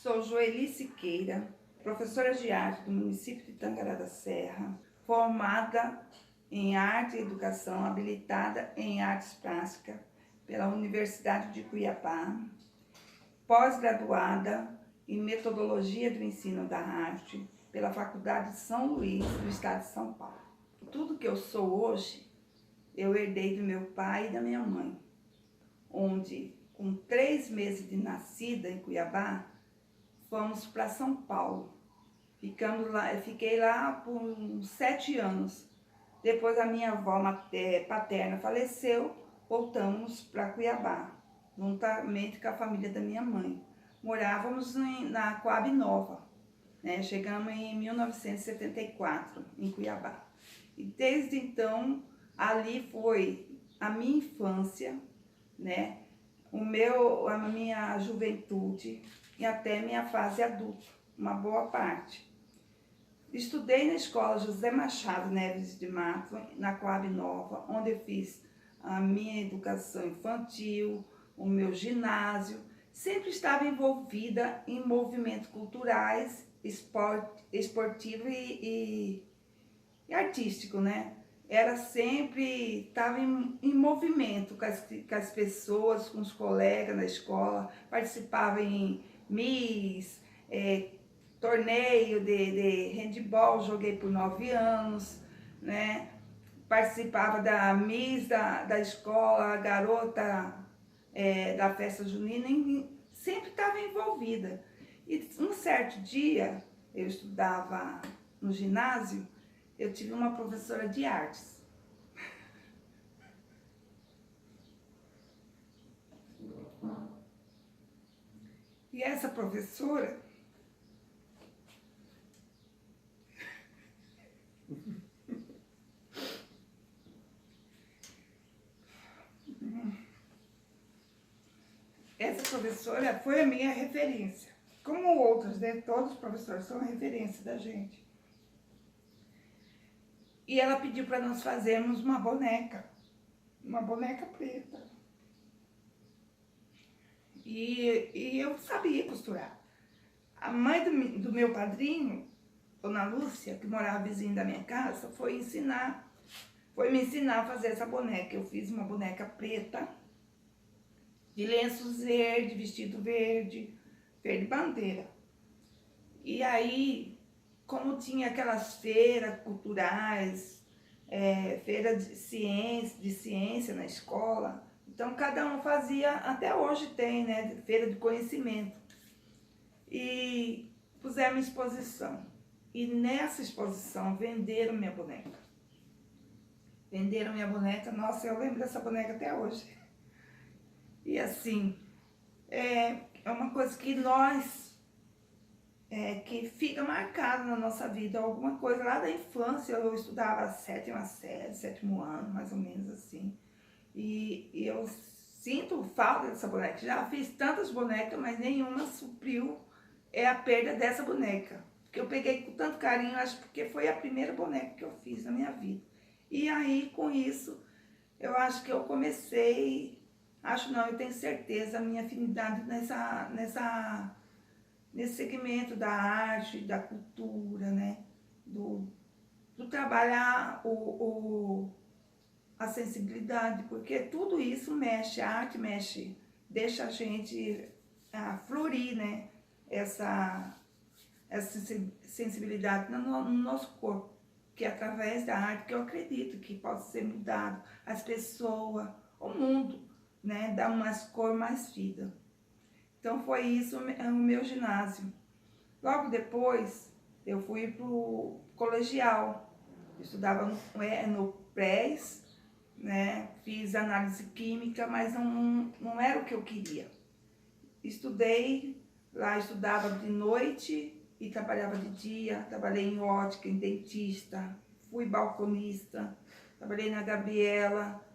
Sou Joeli Siqueira, professora de arte do município de Tangará da Serra, formada em arte e educação, habilitada em artes plásticas pela Universidade de Cuiabá, pós-graduada em metodologia do ensino da arte pela Faculdade de São Luís, do estado de São Paulo. Tudo que eu sou hoje, eu herdei do meu pai e da minha mãe, onde, com 3 meses de nascida em Cuiabá, fomos para São Paulo. Fiquei lá por uns 7 anos. Depois a minha avó paterna faleceu, voltamos para Cuiabá, juntamente com a família da minha mãe. Morávamos na Coab Nova, né? Chegamos em 1974, em Cuiabá. E desde então, ali foi a minha infância, né? A minha juventude e até minha fase adulta, uma boa parte. Estudei na escola José Machado Neves de Mato, na Coab Nova, onde eu fiz a minha educação infantil, o meu ginásio. Sempre estava envolvida em movimentos culturais, esportivo e artístico, né? Estava em movimento com as pessoas, com os colegas na escola, participava em Miss, torneio de handball, joguei por 9 anos, né? Participava da Miss da escola, garota da festa junina, sempre estava envolvida. E um certo dia, eu estudava no ginásio, eu tive uma professora de artes. E essa professora foi a minha referência. Como outros, né? Todos os professores são referência da gente. E ela pediu para nós fazermos uma boneca preta. E eu sabia costurar. A mãe do meu padrinho, Dona Lúcia, que morava vizinho da minha casa, foi me ensinar a fazer essa boneca. Eu fiz uma boneca preta, de lenços verde, vestido verde bandeira. E aí, como tinha aquelas feiras culturais, feira de ciência na escola, então cada um fazia, até hoje tem, né, feira de conhecimento. E pusemos exposição. E nessa exposição venderam minha boneca. Nossa, eu lembro dessa boneca até hoje. E assim, é uma coisa que que fica marcado na nossa vida, alguma coisa lá da infância. Eu estudava a 7ª série, 7º ano, mais ou menos assim. E eu sinto falta dessa boneca. Já fiz tantas bonecas, mas nenhuma supriu a perda dessa boneca. Porque eu peguei com tanto carinho, acho porque foi a primeira boneca que eu fiz na minha vida. E aí, com isso, eu acho que eu comecei, eu tenho certeza, a minha afinidade nesse segmento da arte, da cultura, né? Do trabalhar a sensibilidade, porque tudo isso mexe, a arte mexe, deixa a gente florir, né? Essa sensibilidade no nosso corpo, que é através da arte que eu acredito que pode ser mudado, as pessoas, o mundo, né? Dar umas cor mais vida. Então foi isso o meu ginásio. Logo depois eu fui pro colegial, eu estudava no PRES, né? Fiz análise química, mas não era o que eu queria. Estudei lá, estudava de noite e trabalhava de dia. Trabalhei em ótica, em dentista, fui balconista, trabalhei na Gabriela,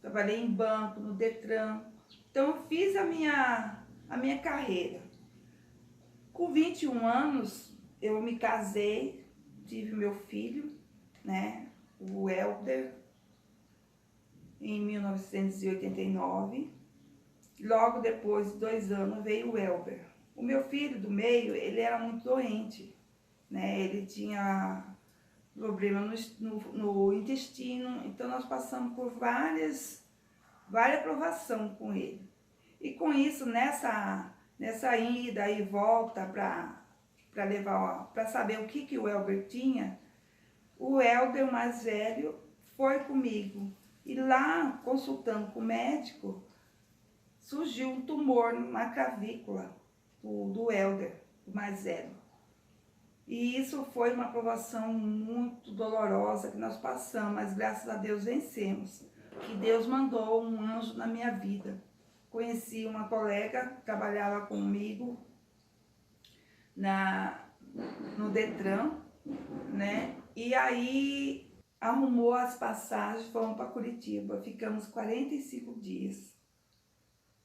trabalhei em banco, no Detran. Então eu fiz a minha carreira. Com 21 anos eu me casei, tive meu filho, né? O Elder, em 1989. Logo depois de 2 anos veio o Elber. O meu filho do meio, ele era muito doente, né? Ele tinha problema no intestino, então nós passamos por várias provações com ele. E com isso, nessa ida e volta para saber o que o Elber tinha, o Elber, o mais velho, foi comigo. E lá, consultando com o médico, surgiu um tumor na clavícula do Elber, o mais velho. E isso foi uma provação muito dolorosa que nós passamos, mas graças a Deus vencemos. Que Deus mandou um anjo na minha vida. Conheci uma colega que trabalhava comigo no Detran, né? E aí arrumou as passagens, fomos para Curitiba. Ficamos 45 dias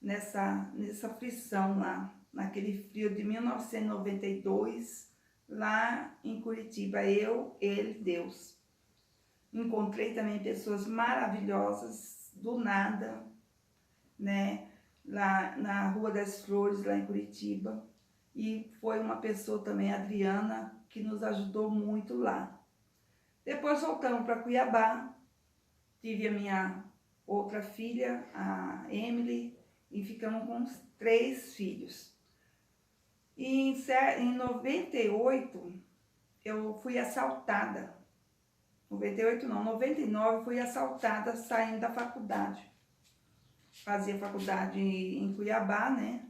nessa aflição lá, naquele frio de 1992, lá em Curitiba. Eu, ele, Deus. Encontrei também pessoas maravilhosas, do nada, né? Lá na Rua das Flores, lá em Curitiba. E foi uma pessoa também, Adriana, que nos ajudou muito lá. Depois voltamos para Cuiabá, tive a minha outra filha, a Emily, e ficamos com 3 filhos. E em 98, eu fui assaltada. 98 não, 99 fui assaltada saindo da faculdade. Fazia faculdade em Cuiabá, né?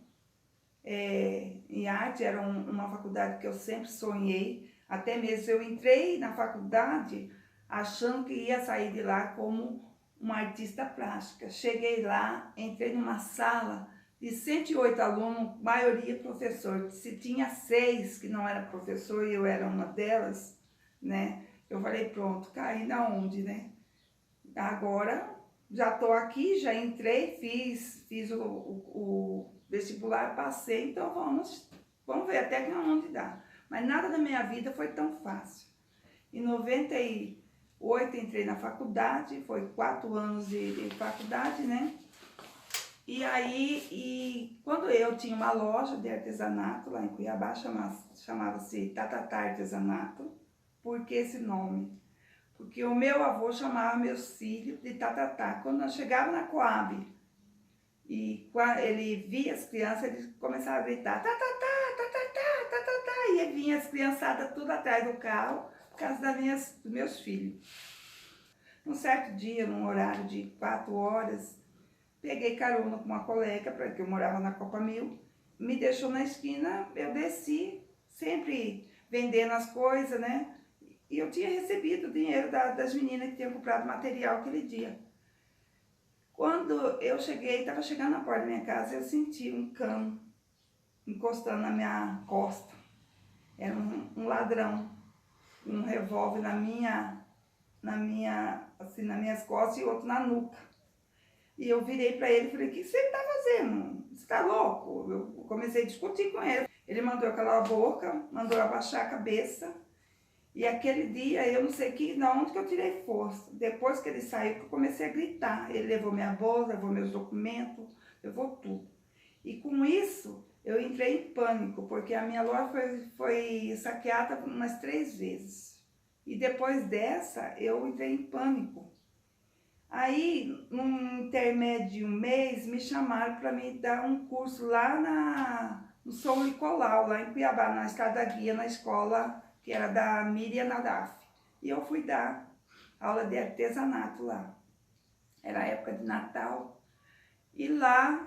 Em arte, era uma faculdade que eu sempre sonhei. Até mesmo eu entrei na faculdade achando que ia sair de lá como uma artista plástica. Cheguei lá, entrei numa sala de 108 alunos, maioria professor. Se tinha 6 que não era professor e eu era uma delas, né? Eu falei, pronto, caí na onde, né? Agora já tô aqui, já entrei, fiz o vestibular, passei, então vamos ver até que onde dá. Mas nada da minha vida foi tão fácil. Em 98 entrei na faculdade, foi 4 anos de faculdade, né? E aí, quando eu tinha uma loja de artesanato lá em Cuiabá, chamava-se Tatatá Artesanato. Por que esse nome? Porque o meu avô chamava meus filhos de Tatatá. Quando nós chegávamos na Coab, e ele via as crianças, ele começava a gritar Tatatá, Tatatá, Tatatá, e vinha as criançadas tudo atrás do carro, por causa dos meus filhos. Um certo dia, num horário de 4 horas, peguei carona com uma colega, porque eu morava na Copa Mil, me deixou na esquina, eu desci, sempre vendendo as coisas, né? E eu tinha recebido o dinheiro das meninas que tinham comprado material aquele dia. Quando eu cheguei, estava chegando na porta da minha casa, eu senti um cano encostando na minha costa. Era um ladrão, um revólver nas minhas costas e outro na nuca. E eu virei para ele e falei, o que você está fazendo? Você está louco? Eu comecei a discutir com ele. Ele mandou eu calar a boca, mandou eu abaixar a cabeça. E aquele dia, eu não sei de onde que eu tirei força. Depois que ele saiu, eu comecei a gritar. Ele levou minha bolsa, levou meus documentos, levou tudo. E com isso, eu entrei em pânico, porque a minha loja foi saqueada umas 3 vezes. E depois dessa, eu entrei em pânico. Aí, num intermédio de um mês, me chamaram para me dar um curso lá no São Nicolau, lá em Cuiabá, na Estrada Guia, na escola que era da Miriam Nadaf. E eu fui dar aula de artesanato lá. Era época de Natal. E lá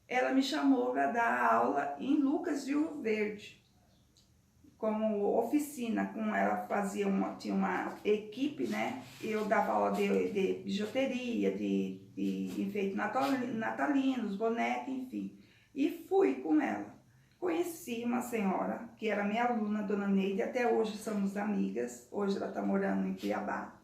ela me chamou para dar aula em Lucas de Rio Verde, como oficina. Com ela tinha uma equipe, né? Eu dava aula de bijuteria, de enfeite natalinos, boneca, enfim. E fui com ela. Conheci uma senhora que era minha aluna, Dona Neide, até hoje somos amigas. Hoje ela está morando em Cuiabá.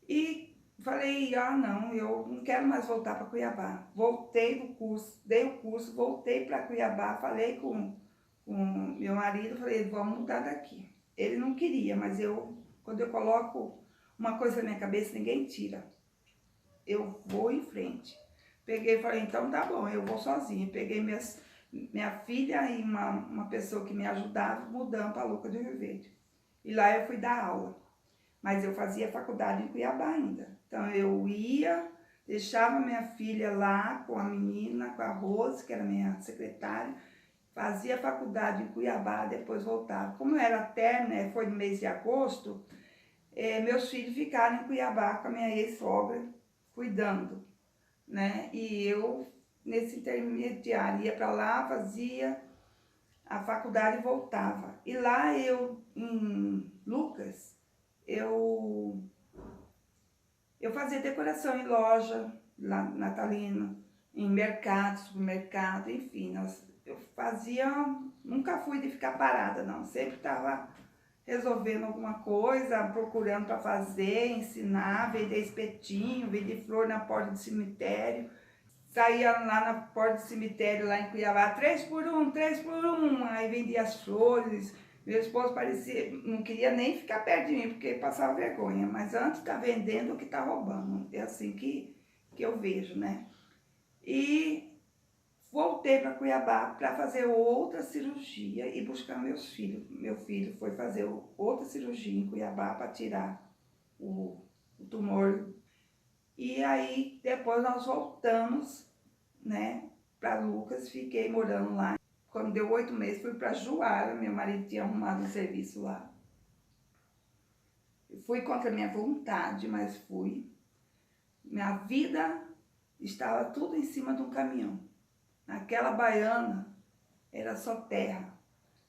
E falei, não, eu não quero mais voltar para Cuiabá. Voltei do curso, dei o curso, voltei para Cuiabá, falei com meu marido, falei, vamos mudar daqui. Ele não queria, mas quando eu coloco uma coisa na minha cabeça, ninguém tira. Eu vou em frente. Peguei e falei, então tá bom, eu vou sozinha. Peguei minha filha e uma pessoa que me ajudava, mudando para Lucas do Rio Verde. E lá eu fui dar aula. Mas eu fazia faculdade em Cuiabá ainda. Então eu ia, deixava minha filha lá com a menina, com a Rose, que era minha secretária, fazia faculdade em Cuiabá, depois voltava. Como era término, foi no mês de agosto, meus filhos ficaram em Cuiabá com a minha ex-sogra, cuidando, né? E eu, nesse intermediário, ia para lá, fazia a faculdade e voltava. E lá eu, em Lucas, eu fazia decoração em loja, lá natalina, em mercado, supermercado, enfim, eu fazia, nunca fui de ficar parada, não, sempre estava resolvendo alguma coisa, procurando para fazer, ensinar, vender espetinho, vender flor na porta do cemitério. Saía lá na porta do cemitério, lá em Cuiabá, 3 por 1, 3 por 1, aí vendia as flores. Meu esposo parecia, não queria nem ficar perto de mim, porque passava vergonha, mas antes tá vendendo do que tá roubando. É assim que eu vejo, né? E voltei para Cuiabá para fazer outra cirurgia e buscar meus filhos. Meu filho foi fazer outra cirurgia em Cuiabá para tirar o tumor. E aí depois nós voltamos, né, para Lucas, fiquei morando lá. Quando deu 8 meses fui para Juara, meu marido tinha arrumado um serviço lá. Fui contra a minha vontade, mas fui. Minha vida estava tudo em cima de um caminhão. Naquela Baiana era só terra.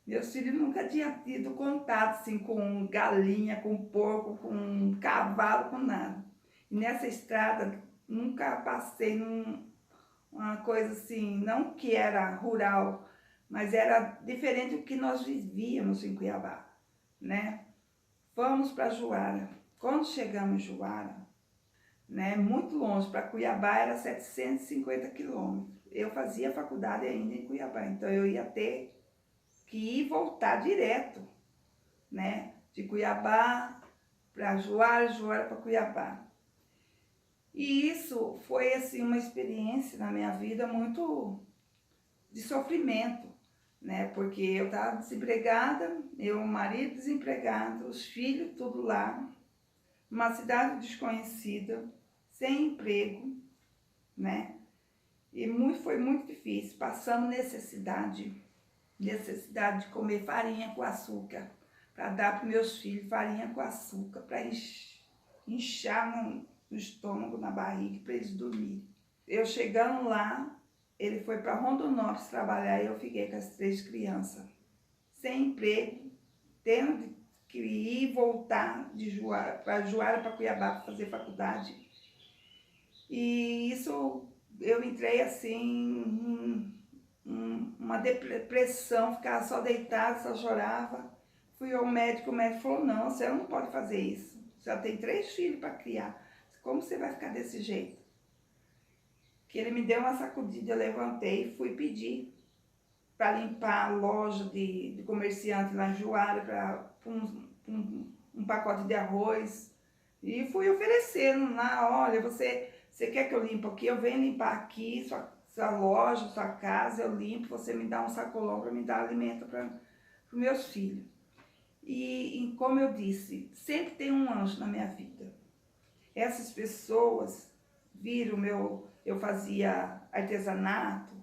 Meus filhos nunca tinham tido contato assim, com galinha, com porco, com cavalo, com nada. E nessa estrada nunca passei uma coisa assim, não que era rural, mas era diferente do que nós vivíamos em Cuiabá, né? Fomos para Juara. Quando chegamos em Juara, né, muito longe, para Cuiabá era 750 quilômetros. Eu fazia faculdade ainda em Cuiabá, então eu ia ter que ir e voltar direto, né? De Cuiabá para Juara, Juara para Cuiabá. E isso foi assim uma experiência na minha vida muito de sofrimento, né? Porque eu estava desempregada, meu marido desempregado, os filhos tudo lá, uma cidade desconhecida, sem emprego, né? E foi muito difícil, passamos necessidade de comer farinha com açúcar, para dar para meus filhos farinha com açúcar, para inchar no estômago, na barriga, para eles dormirem. Eu chegando lá, ele foi para Rondonópolis trabalhar e eu fiquei com as 3 crianças, sem emprego, tendo que ir e voltar de Juara para Cuiabá para fazer faculdade. E isso, eu entrei assim, uma depressão, ficava só deitada, só chorava. Fui ao médico, o médico falou, não, você não pode fazer isso. Você já tem 3 filhos para criar. Como você vai ficar desse jeito? Que ele me deu uma sacudida, eu levantei e fui pedir para limpar a loja de comerciante lá em Juara, para um pacote de arroz. E fui oferecendo lá, olha, você quer que eu limpe aqui? Eu venho limpar aqui, sua loja, sua casa, eu limpo, você me dá um sacolão para me dar alimento para os meus filhos. E como eu disse, sempre tem um anjo na minha vida. Essas pessoas viram eu fazia artesanato,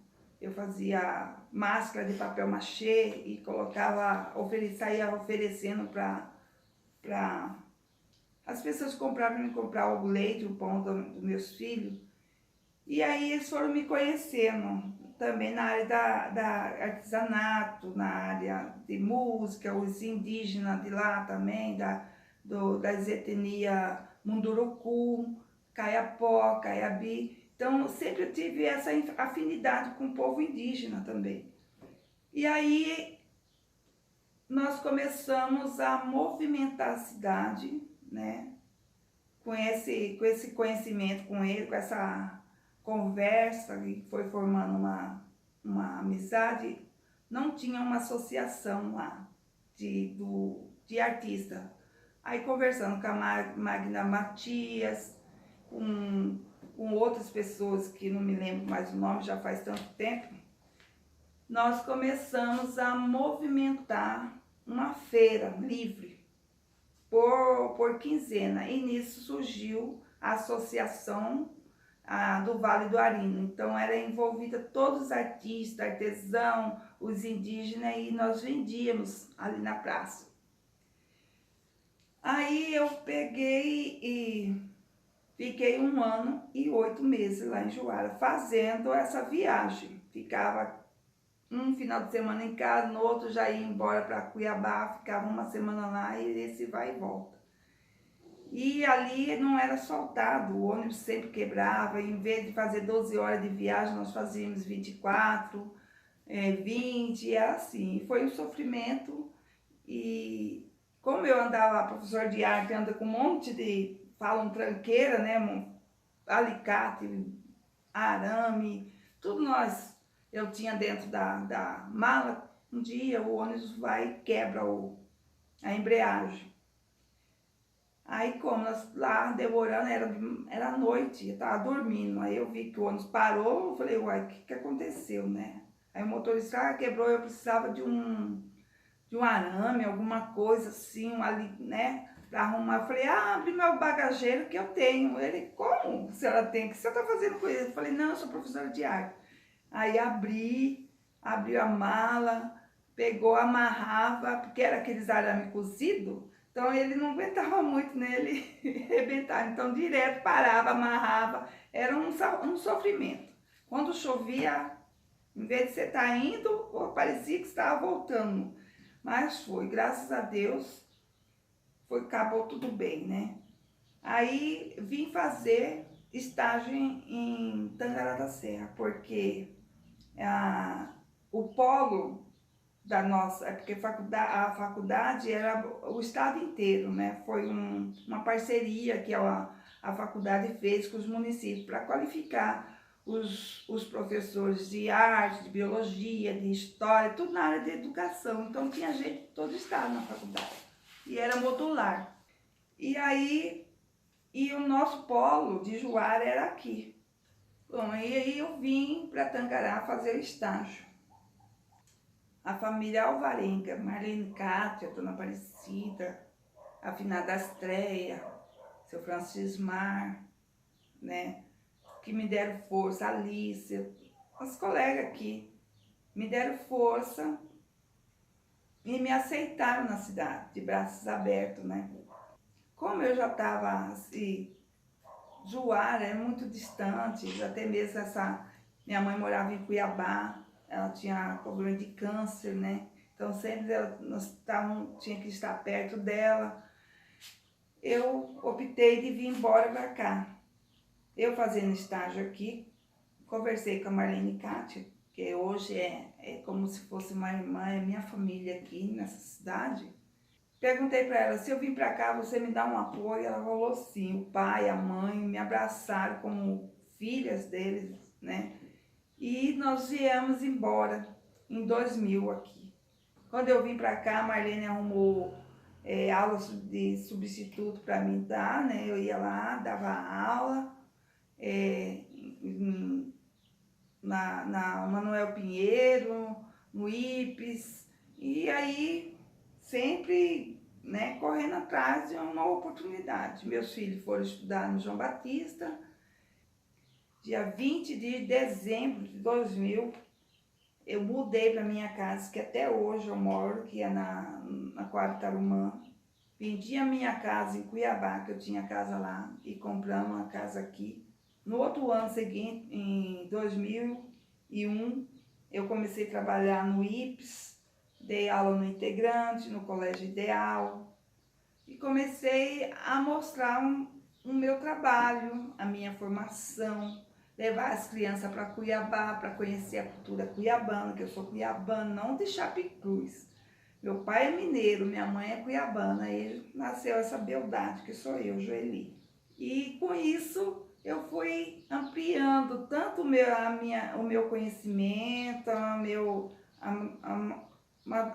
eu fazia máscara de papel machê e colocava, saía oferecendo para as pessoas compravam para me comprar o leite, o pão dos meus filhos. E aí eles foram me conhecendo também na área da artesanato, na área de música, os indígenas de lá também, das etnias Munduruku, Kayapó, Kayabi. Então, sempre eu tive essa afinidade com o povo indígena também. E aí, nós começamos a movimentar a cidade, né? Com esse conhecimento com ele, com essa conversa, que foi formando uma amizade. Não tinha uma associação lá de artista. Aí conversando com a Magna Matias, com outras pessoas que não me lembro mais o nome, já faz tanto tempo, nós começamos a movimentar uma feira livre por quinzena. E nisso surgiu a associação do Vale do Arino. Então era envolvida todos os artistas, artesãos, os indígenas, e nós vendíamos ali na praça. Aí eu peguei e fiquei 1 ano e 8 meses lá em Juara, fazendo essa viagem. Ficava um final de semana em casa, no outro já ia embora para Cuiabá, ficava 1 semana lá e esse vai e volta. E ali não era soltado, o ônibus sempre quebrava, em vez de fazer 12 horas de viagem, nós fazíamos 24, 20, e assim. Foi um sofrimento. E como eu andava, professor de arte, anda com um monte de, falam tranqueira, né, alicate, arame, tudo eu tinha dentro da mala. Um dia o ônibus vai e quebra a embreagem. Aí, como nós lá demorando, era noite, eu tava dormindo. Aí eu vi que o ônibus parou, eu falei, uai, o que aconteceu, né? Aí o motorista quebrou, eu precisava de um arame, alguma coisa assim, ali, né? Pra arrumar. Eu falei, abre meu bagageiro que eu tenho. Ele, como a senhora tem? O que você tá fazendo com ele? Eu falei, não, eu sou professora de arte. Aí abriu a mala, pegou, amarrava, porque era aqueles arame cozido. Então ele não aguentava muito nele arrebentar. Então direto parava, amarrava. Era um sofrimento. Quando chovia, em vez de você estar indo, parecia que estava voltando. Mas foi, graças a Deus, acabou tudo bem, né? Aí vim fazer estágio em Tangará da Serra, porque o polo da nossa, porque a faculdade era o estado inteiro, né? Foi uma parceria que a faculdade fez com os municípios para qualificar os professores de arte, de biologia, de história, tudo na área de educação. Então tinha gente de todo o estado na faculdade e era modular. E aí, o nosso polo de Juara era aqui. Bom, e aí eu vim para Tangará fazer o estágio. A família Alvarenga, Marlene Cátia, Dona Aparecida, a finada Astreia, seu Francisco Mar, né, que me deram força, Alice, as colegas aqui, me deram força e me aceitaram na cidade, de braços abertos, né. Como eu já estava assim, Juara é muito distante, até mesmo minha mãe morava em Cuiabá, ela tinha problema de câncer, né? Então sempre tinha que estar perto dela. Eu optei de vir embora para cá. Eu fazendo estágio aqui, conversei com a Marlene Cátia, que hoje é como se fosse uma irmã, é minha família aqui nessa cidade. Perguntei para ela, se eu vim para cá, você me dá um apoio? Ela falou sim. O pai, a mãe me abraçaram como filhas deles, né? E nós viemos embora em 2000 aqui. Quando eu vim para cá, a Marlene arrumou aulas de substituto para mim dar, né? Eu ia lá, dava aula na Manuel Pinheiro, no IPES, e aí sempre, né, correndo atrás de uma oportunidade. Meus filhos foram estudar no João Batista. Dia 20 de dezembro de 2000, eu mudei para minha casa, que até hoje eu moro, que é na Coab Tarumã. Vendi a minha casa em Cuiabá, que eu tinha casa lá, e compramos uma casa aqui. No outro ano seguinte, em 2001, eu comecei a trabalhar no IPES, dei aula no Integrante, no Colégio Ideal, e comecei a mostrar o meu trabalho, a minha formação, levar as crianças para Cuiabá, para conhecer a cultura cuiabana, que eu sou cuiabana, não de Chapecruz. Meu pai é mineiro, minha mãe é cuiabana, aí nasceu essa beldade que sou eu, Joeli. E com isso eu fui ampliando tanto o meu conhecimento,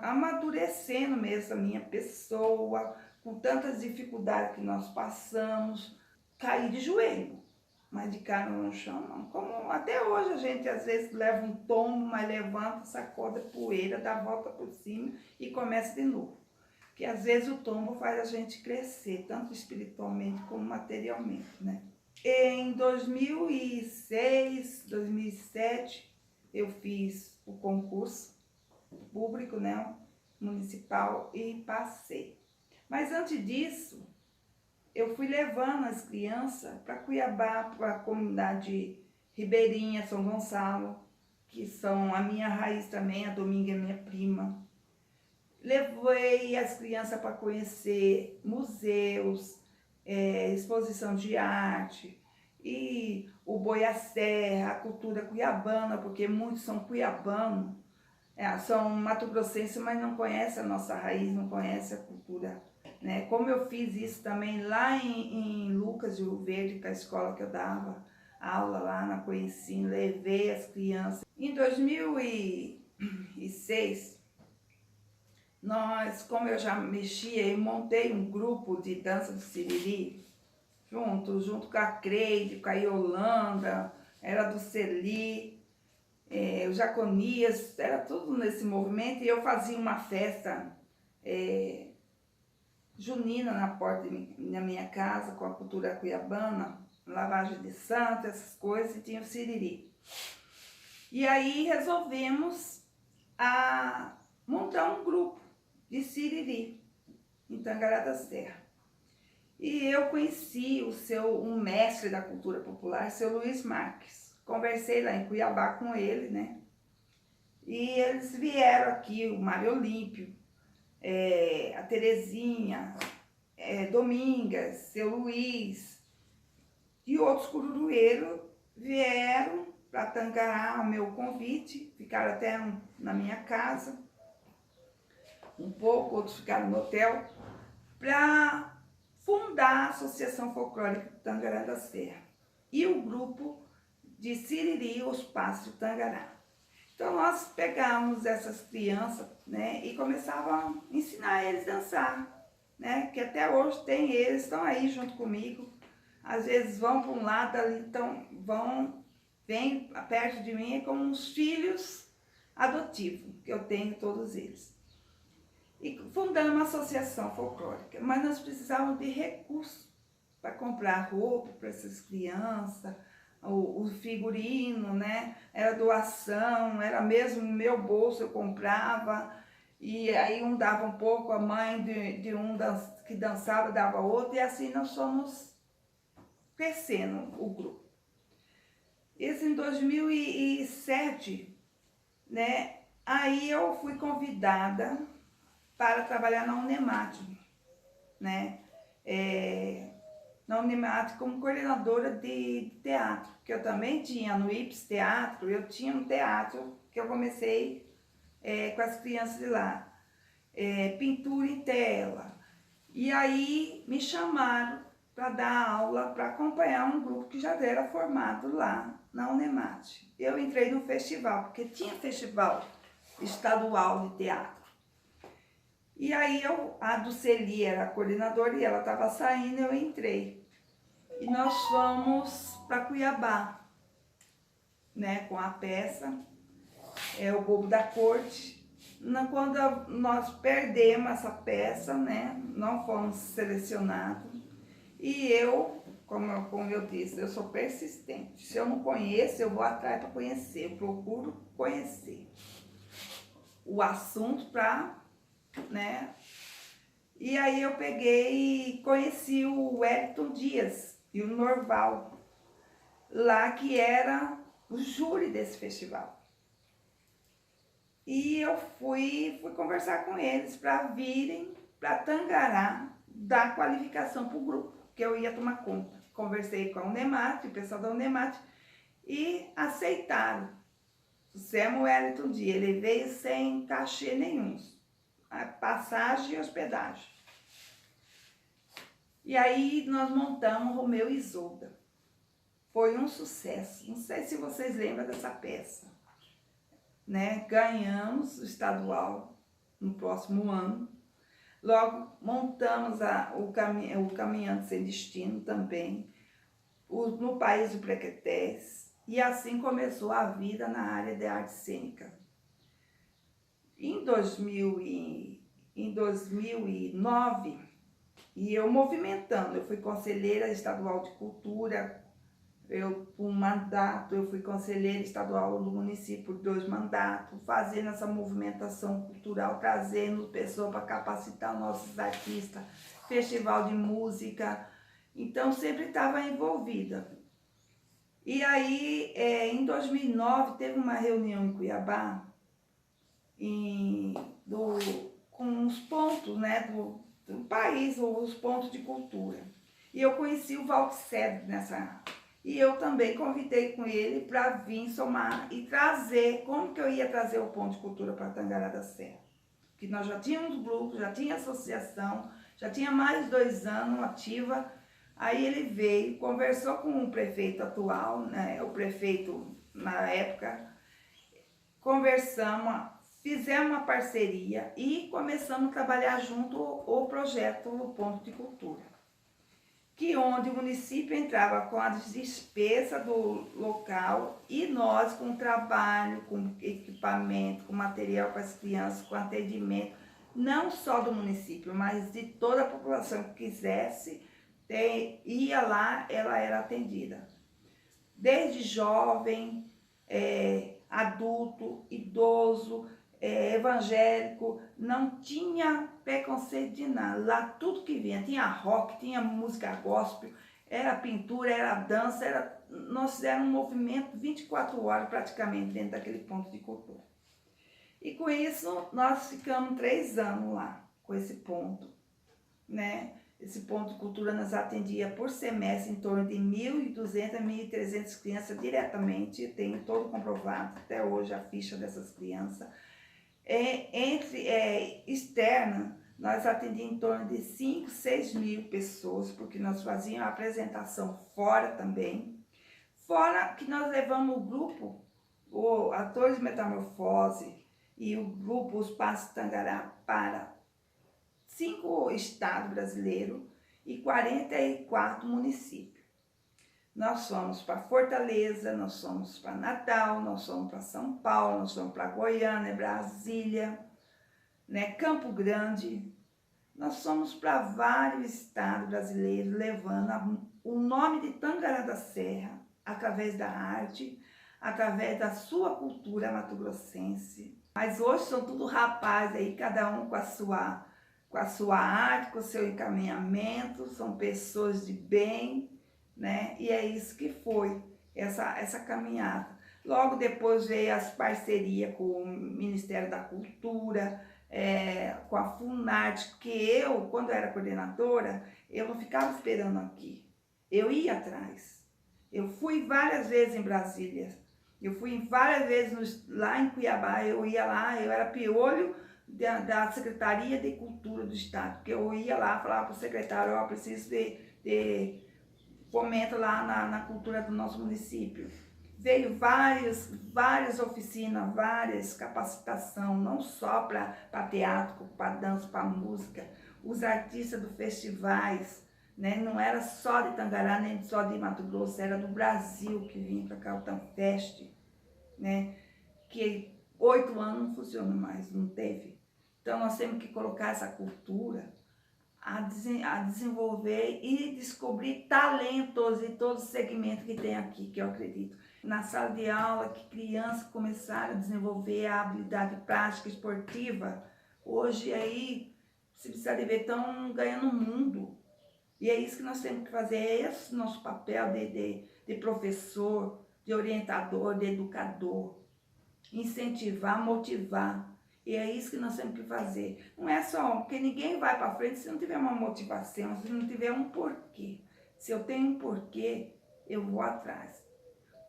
amadurecendo mesmo a minha pessoa, com tantas dificuldades que nós passamos, caí de joelho. mas de cara no chão não. Como até hoje a gente às vezes leva um tombo, mas levanta, sacoda poeira, dá a volta por cima e começa de novo. Porque às vezes o tombo faz a gente crescer, tanto espiritualmente como materialmente, né? Em 2006, 2007, eu fiz o concurso público, né, municipal, e passei. Mas antes disso, eu fui levando as crianças para Cuiabá, para a comunidade ribeirinha, São Gonçalo, que são a minha raiz também, a Dominga é minha prima. Levei as crianças para conhecer museus, exposição de arte, e o boi à serra, a cultura cuiabana, porque muitos são cuiabanos, são mato-grossenses, mas não conhecem a nossa raiz, não conhecem a cultura, né? Como eu fiz isso também lá em Lucas de Rio Verde, que é a escola que eu dava aula lá na Coencim, levei as crianças. Em 2006, como eu já mexia, eu montei um grupo de dança do Siriri, junto com a Creide, com a Yolanda, era do Celi, o Jaconias, era tudo nesse movimento, e eu fazia uma festa junina na porta da minha casa, com a cultura cuiabana, lavagem de santo, essas coisas, e tinha o Siriri. E aí resolvemos montar um grupo de Siriri, em Tangará da Serra. E eu conheci um mestre da cultura popular, seu Luiz Marques. Conversei lá em Cuiabá com ele, né? E eles vieram aqui, o Mário Olímpio, a Terezinha, Domingas, seu Luiz e outros cururueiros vieram para Tangará, o meu convite, ficaram até na minha casa, um pouco, outros ficaram no hotel, para fundar a Associação Folclórica de Tangará da Serra e o grupo de Siriri, os Passos de Tangará. Então nós pegamos essas crianças, né, e começávamos a ensinar eles a dançar, né, que até hoje tem eles, estão aí junto comigo, às vezes vão para um lado ali, então vêm perto de mim como uns filhos adotivos, que eu tenho todos eles. E fundamos uma associação folclórica, mas nós precisávamos de recursos para comprar roupa para essas crianças, o figurino, né? Era doação, era mesmo no meu bolso, eu comprava, e aí um dava um pouco, a mãe de um que dançava dava outro, e assim nós fomos crescendo o grupo. Isso em 2007, né? Aí eu fui convidada para trabalhar na Unemate, né? Na Unemate como coordenadora de teatro, que eu também tinha no IPS Teatro, eu tinha um teatro que eu comecei com as crianças de lá, pintura em tela, e aí me chamaram para dar aula, para acompanhar um grupo que já era formado lá na Unemate. Eu entrei no festival, porque tinha festival estadual de teatro. E aí a Duceli era a coordenadora e ela estava saindo, eu entrei. E nós fomos para Cuiabá, né, com a peça, o Bobo da Corte. Quando nós perdemos essa peça, né, não fomos selecionados. E eu, como eu disse, eu sou persistente. Se eu não conheço, eu vou atrás para conhecer, eu procuro conhecer o assunto para, né? E aí eu peguei e conheci o Wellington Dias e o Norval, lá que era o júri desse festival. E eu fui conversar com eles para virem para Tangará dar qualificação para o grupo, que eu ia tomar conta. Conversei com a Unemate, o pessoal da Unemate, e aceitaram. O Samuel Wellington Dias, ele veio sem cachê nenhum, a passagem e hospedagem. E aí nós montamos Romeu e Isolda. Foi um sucesso. Não sei se vocês lembram dessa peça, né? Ganhamos o estadual no próximo ano. Logo montamos o Caminhante Sem Destino também. no país do Prequetés, e assim começou a vida na área de arte cênica. Em 2009, e eu movimentando, eu fui conselheira estadual de cultura, por um mandato, eu fui conselheira estadual do município por 2 mandatos, fazendo essa movimentação cultural, trazendo pessoas para capacitar nossos artistas, festival de música, então sempre estava envolvida. E aí, em 2009, teve uma reunião em Cuiabá, com os pontos, né, do país, os pontos de cultura. E eu conheci o Walter Cedro nessa. E eu também convidei com ele para vir somar e trazer, como que eu ia trazer o ponto de cultura para Tangará da Serra. Que nós já tínhamos grupo, já tinha associação, já tinha mais de 2 anos ativa. Aí ele veio, conversou com o prefeito atual, né, o prefeito na época, conversamos, fizemos uma parceria e começamos a trabalhar junto o projeto O Ponto de Cultura, que onde o município entrava com a despesa do local e nós com trabalho, com equipamento, com material para as crianças, com atendimento, não só do município, mas de toda a população que quisesse, ia lá, ela era atendida. Desde jovem, adulto, idoso, evangélico, não tinha preconceito de nada. Lá tudo que vinha, tinha rock, tinha música gospel, era pintura, era dança, nós fizemos um movimento 24 horas praticamente dentro daquele ponto de cultura. E com isso nós ficamos 3 anos lá, com esse ponto, né? Esse ponto de cultura nos atendia por semestre em torno de 1.200 a 1.300 crianças diretamente, tenho todo comprovado até hoje a ficha dessas crianças. Externa, nós atendíamos em torno de 5, 6 mil pessoas, porque nós fazíamos a apresentação fora também. Fora que nós levamos o grupo, o Atores de Metamorfose e o grupo Os Passos Tangará para 5 estados brasileiros e 44 municípios. Nós fomos para Fortaleza, nós fomos para Natal, nós fomos para São Paulo, nós fomos para Goiânia, Brasília, né, Campo Grande. Nós fomos para vários estados brasileiros, levando o nome de Tangará da Serra, através da arte, através da sua cultura mato-grossense. Mas hoje são tudo rapazes aí, cada um com a sua arte, com o seu encaminhamento, são pessoas de bem, né? E é isso que foi essa caminhada. Logo depois veio as parcerias com o Ministério da Cultura, com a Funarte, que eu, quando era coordenadora, eu não ficava esperando aqui, eu ia atrás. Eu fui várias vezes em Brasília, eu fui várias vezes lá em Cuiabá, eu ia lá, eu era piolho da Secretaria de Cultura do Estado, porque eu ia lá, falava para o secretário, eu preciso de fomento lá na cultura do nosso município. Veio várias oficinas, várias capacitação, não só para teatro, para dança, para música, os artistas dos festivais, né? Não era só de Tangará, nem só de Mato Grosso, era do Brasil que vinha para cá, o Tanfest, né? Que 8 anos não funciona mais, não teve. Então nós temos que colocar essa cultura a desenvolver e descobrir talentos em todos os segmentos que tem aqui, que eu acredito. Na sala de aula, que crianças começaram a desenvolver a habilidade prática esportiva, hoje aí, se precisar de ver, estão ganhando o mundo. E é isso que nós temos que fazer, é esse nosso papel de professor, de orientador, de educador. Incentivar, motivar. E é isso que nós temos que fazer. Não é só, porque ninguém vai para frente se não tiver uma motivação, se não tiver um porquê. Se eu tenho um porquê, eu vou atrás.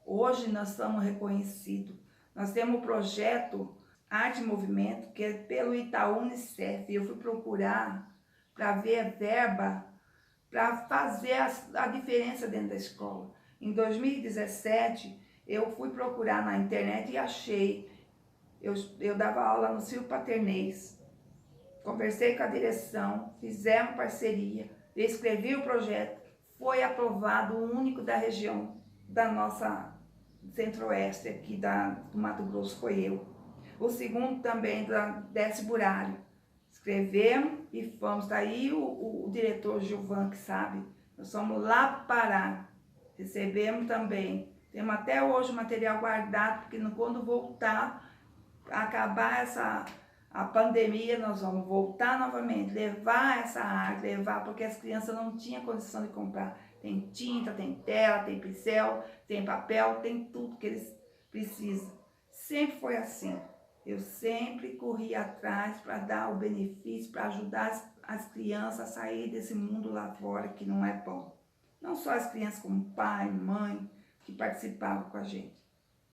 Hoje nós estamos reconhecidos. Nós temos o projeto Arte e Movimento, que é pelo Itaú Unicef. Eu fui procurar para ver a verba, para fazer a diferença dentro da escola. Em 2017, eu fui procurar na internet e achei. Eu dava aula no Silvio Paternês, conversei com a direção, fizemos parceria, eu escrevi o projeto, foi aprovado, o único da região da nossa centro-oeste aqui do Mato Grosso foi eu. O segundo também da Décio Burário. Escrevemos e fomos. Daí o diretor Gilvan, que sabe, nós fomos lá para Pará. Recebemos também. Temos até hoje o material guardado, porque quando voltar, acabar a pandemia, nós vamos voltar novamente, levar essa arte, porque as crianças não tinham condição de comprar. Tem tinta, tem tela, tem pincel, tem papel, tem tudo que eles precisam. Sempre foi assim. Eu sempre corri atrás para dar o benefício, para ajudar as crianças a sair desse mundo lá fora que não é bom. Não só as crianças, como pai, mãe, que participavam com a gente.